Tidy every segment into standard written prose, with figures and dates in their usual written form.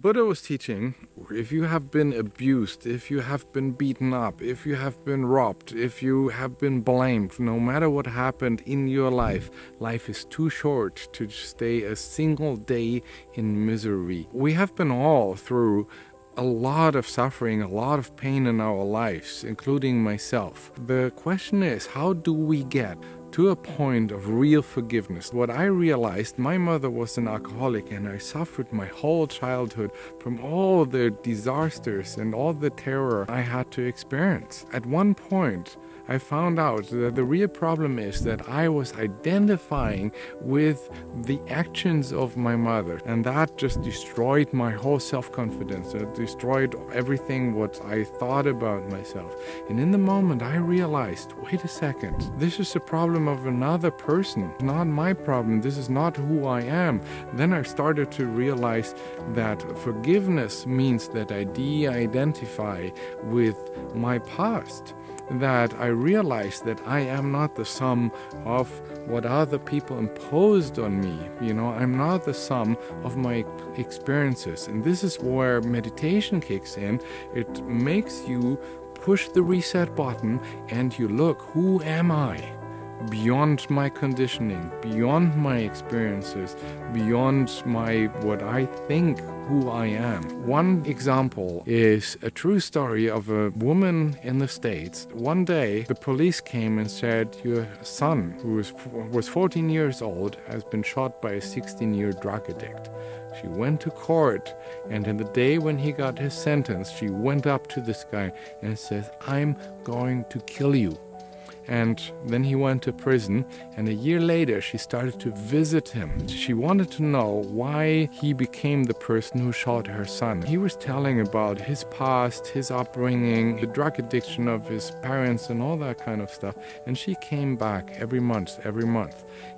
Buddha was teaching, if you have been abused, if you have been beaten up, if you have been robbed, if you have been blamed, no matter what happened in your life, life is too short to stay a single day in misery. We have been all through a lot of suffering, a lot of pain in our lives, including myself. The question is, how do we get to a point of real forgiveness? What I realized, my mother was an alcoholic and I suffered my whole childhood from all the disasters and all the terror I had to experience. At one point, I found out that the real problem is that I was identifying with the actions of my mother, and that just destroyed my whole self-confidence. It destroyed everything what I thought about myself. And in the moment I realized, wait a second, this is a problem of another person, not my problem. This is not who I am. Then I started to realize that forgiveness means that I de-identify with my past. That I realized that I am not the sum of what other people imposed on me. I'm not the sum of my experiences. And this is where meditation kicks in. It makes you push the reset button and you look, who am I? Beyond my conditioning, beyond my experiences, beyond what I think who I am. One example is a true story of a woman in the States. One day the police came and said, your son, who was 14 years old, has been shot by a 16-year drug addict. She went to court, and in the day when he got his sentence, she went up to this guy and says, I'm going to kill you. And then he went to prison, and a year later she started to visit him. She wanted to know why he became the person who shot her son. He was telling about his past, his upbringing, the drug addiction of his parents and all that kind of stuff. And she came back every month.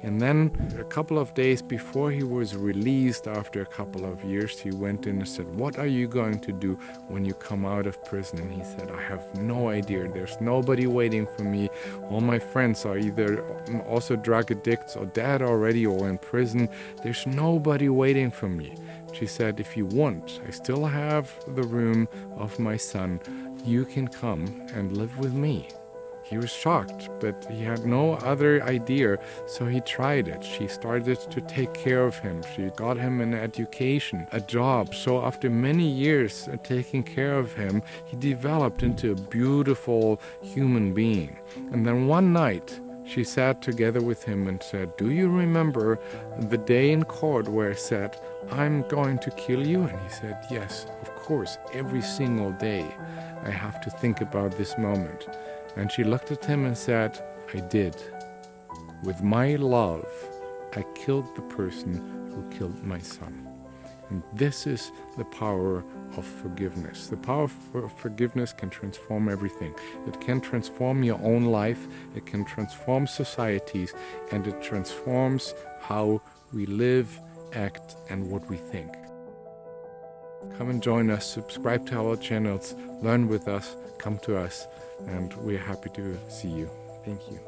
And then a couple of days before he was released after a couple of years, he went in and said, what are you going to do when you come out of prison? And he said, I have no idea. There's nobody waiting for me. All my friends are either also drug addicts or dead already or in prison. There's nobody waiting for me. She said, if you want, I still have the room of my son. You can come and live with me. He was shocked, but he had no other idea, so he tried it. She started to take care of him. She got him an education, a job. So after many years taking care of him, he developed into a beautiful human being. And then one night, she sat together with him and said, do you remember the day in court where I said, I'm going to kill you? And he said, yes, of course, every single day I have to think about this moment. And she looked at him and said, I did. With my love, I killed the person who killed my son. And this is the power of forgiveness. The power of forgiveness can transform everything. It can transform your own life, it can transform societies, and it transforms how we live, act, and what we think. Come and join us, subscribe to our channels, learn with us, come to us, and we're happy to see you. Thank you.